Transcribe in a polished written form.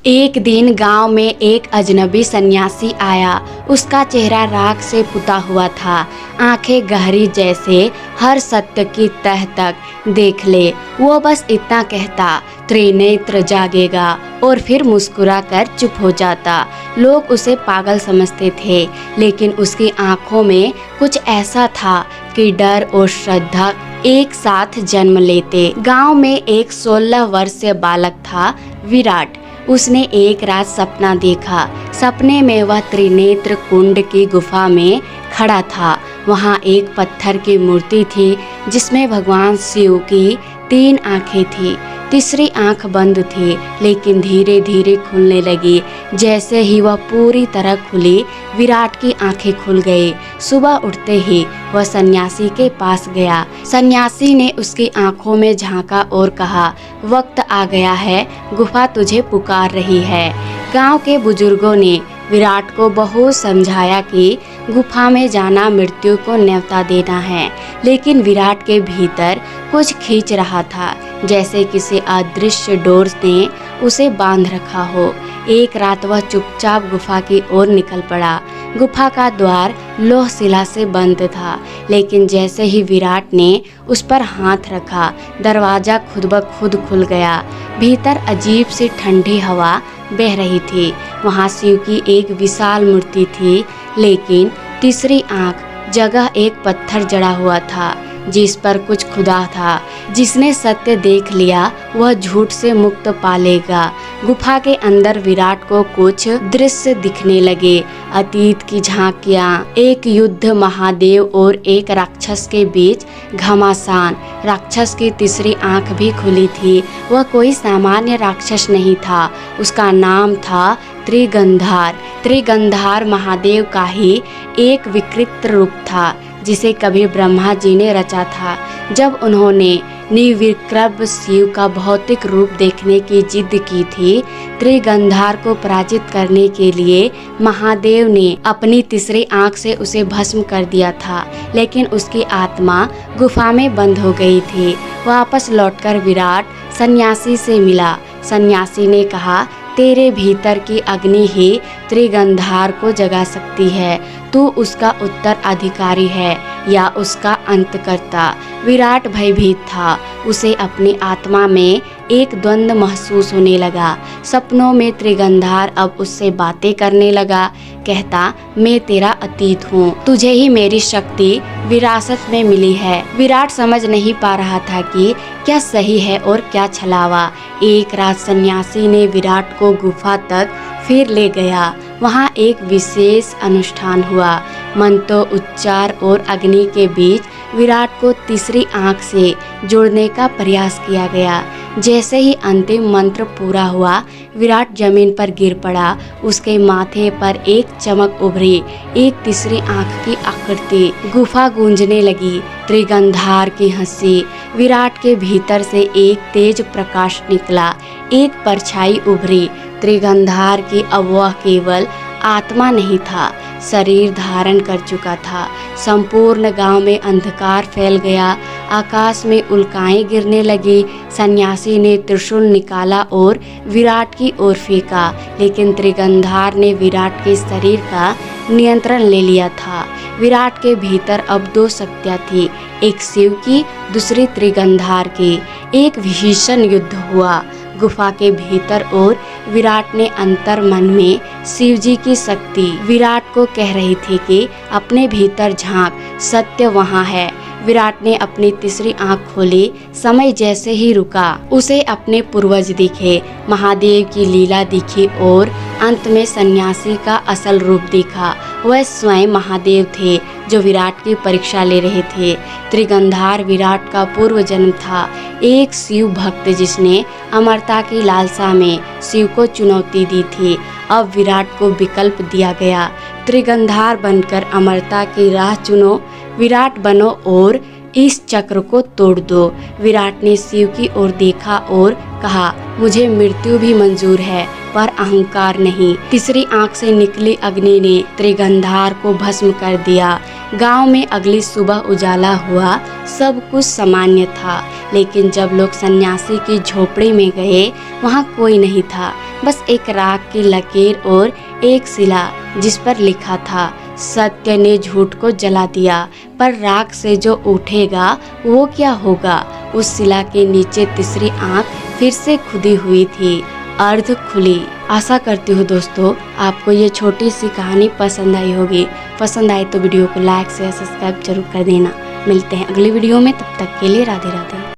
एक दिन गांव में एक अजनबी सन्यासी आया। उसका चेहरा राख से पुता हुआ था। आंखें गहरी जैसे हर सत्य की तह तक देख ले। वो बस इतना कहता, त्रिनेत्र जागेगा, और फिर मुस्कुरा कर चुप हो जाता। लोग उसे पागल समझते थे, लेकिन उसकी आंखों में कुछ ऐसा था कि डर और श्रद्धा एक साथ जन्म लेते। गांव में एक 16 वर्षीय बालक था, विराट। उसने एक रात सपना देखा। सपने में वह त्रिनेत्र कुंड की गुफा में खड़ा था। वहाँ एक पत्थर की मूर्ति थी जिसमें भगवान शिव की 3 आंखें थी। तीसरी आंख बंद थी, लेकिन धीरे धीरे खुलने लगी। जैसे ही वह पूरी तरह खुली, विराट की आंखें खुल गई। सुबह उठते ही वह सन्यासी के पास गया। सन्यासी ने उसकी आंखों में झांका और कहा, वक्त आ गया है, गुफा तुझे पुकार रही है। गांव के बुजुर्गों ने विराट को बहुत समझाया कि गुफा में जाना मृत्यु को न्योता देना है, लेकिन विराट के भीतर कुछ खींच रहा था, जैसे किसी अदृश्य डोर ने उसे बांध रखा हो। एक रात वह चुपचाप गुफा की ओर निकल पड़ा। गुफा का द्वार लोह शिला से बंद था, लेकिन जैसे ही विराट ने उस पर हाथ रखा, दरवाजा खुद ब खुद खुल गया। भीतर अजीब सी ठंडी हवा बह रही थी। वहाँ शिव की एक विशाल मूर्ति थी, लेकिन तीसरी आंख जगह एक पत्थर जड़ा हुआ था जिस पर कुछ खुदा था। जिसने सत्य देख लिया वह झूठ से मुक्त पालेगा। गुफा के अंदर विराट को कुछ दृश्य दिखने लगे, अतीत की झांकियाँ, एक युद्ध, महादेव और एक राक्षस के बीच घमासान। राक्षस की तीसरी आंख भी खुली थी। वह कोई सामान्य राक्षस नहीं था, उसका नाम था त्रिगंधार। त्रिगंधार महादेव का ही एक विकृत रूप था, जिसे कभी ब्रह्मा जी ने रचा था। जब उन्होंने निर्विक्रम शिव का भौतिक रूप देखने की जिद की थी, त्रिगंधार को पराजित करने के लिए महादेव ने अपनी तीसरी आंख से उसे भस्म कर दिया था, लेकिन उसकी आत्मा गुफा में बंद हो गई थी। वापस लौटकर विराट सन्यासी से मिला। सन्यासी ने कहा, तेरे भीतर की अग्नि ही त्रिगंधार को जगा सकती है। तू उसका उत्तराधिकारी है या उसका अंतकर्ता। विराट भयभीत था। उसे अपनी आत्मा में एक द्वंद्व महसूस होने लगा। सपनों में त्रिगंधार अब उससे बातें करने लगा। कहता, मैं तेरा अतीत हूँ, तुझे ही मेरी शक्ति विरासत में मिली है। विराट समझ नहीं पा रहा था कि क्या सही है और क्या छलावा। एक रात सन्यासी ने विराट को गुफा तक फिर ले गया। वहाँ एक विशेष अनुष्ठान हुआ। मंत्रों, उच्चार और अग्नि के बीच विराट को तीसरी आंख से जोड़ने का प्रयास किया गया। जैसे ही अंतिम मंत्र पूरा हुआ, विराट जमीन पर गिर पड़ा। उसके माथे पर एक चमक उभरी, एक तीसरी आंख की आकृति। गुफा गूंजने लगी। त्रिगंधार की हंसी। विराट के भीतर से एक तेज प्रकाश निकला, एक परछाई उभरी। त्रिगंधार की अब वह केवल आत्मा नहीं था, शरीर धारण कर चुका था। संपूर्ण गांव में अंधकार फैल गया। आकाश में उल्काएं गिरने लगी। सन्यासी ने त्रिशूल निकाला और विराट की ओर फेंका, लेकिन त्रिगंधार ने विराट के शरीर का नियंत्रण ले लिया था। विराट के भीतर अब 2 शक्तियाँ थी, एक शिव की, दूसरी त्रिगंधार की। एक भीषण युद्ध हुआ गुफा के भीतर, और विराट ने अंतर मन में शिवजी की शक्ति विराट को कह रही थी कि अपने भीतर झांक, सत्य वहाँ है। विराट ने अपनी तीसरी आंख खोली। समय जैसे ही रुका, उसे अपने पूर्वज दिखे, महादेव की लीला दिखी और अंत में सन्यासी का असल रूप दिखा। वह स्वयं महादेव थे जो विराट की परीक्षा ले रहे थे। त्रिगंधार विराट का पूर्व जन्म था, एक शिव भक्त जिसने अमरता की लालसा में शिव को चुनौती दी थी। अब विराट को विकल्प दिया गया, त्रिगंधार बनकर अमरता की राह चुनो, विराट बनो और इस चक्र को तोड़ दो। विराट ने शिव की ओर देखा और कहा, मुझे मृत्यु भी मंजूर है, पर अहंकार नहीं। तीसरी आंख से निकली अग्नि ने त्रिगंधार को भस्म कर दिया। गांव में अगली सुबह उजाला हुआ। सब कुछ सामान्य था, लेकिन जब लोग सन्यासी की झोपड़ी में गए, वहाँ कोई नहीं था। बस एक राख की लकीर और एक शिला जिस पर लिखा था, सत्य ने झूठ को जला दिया, पर राख से जो उठेगा वो क्या होगा। उस शिला के नीचे तीसरी आंख फिर से खुदी हुई थी, अर्ध खुली। आशा करती हूँ दोस्तों आपको ये छोटी सी कहानी पसंद आई होगी। पसंद आए तो वीडियो को लाइक शेयर सब्सक्राइब जरूर कर देना। मिलते हैं अगली वीडियो में, तब तक के लिए राधे राधे।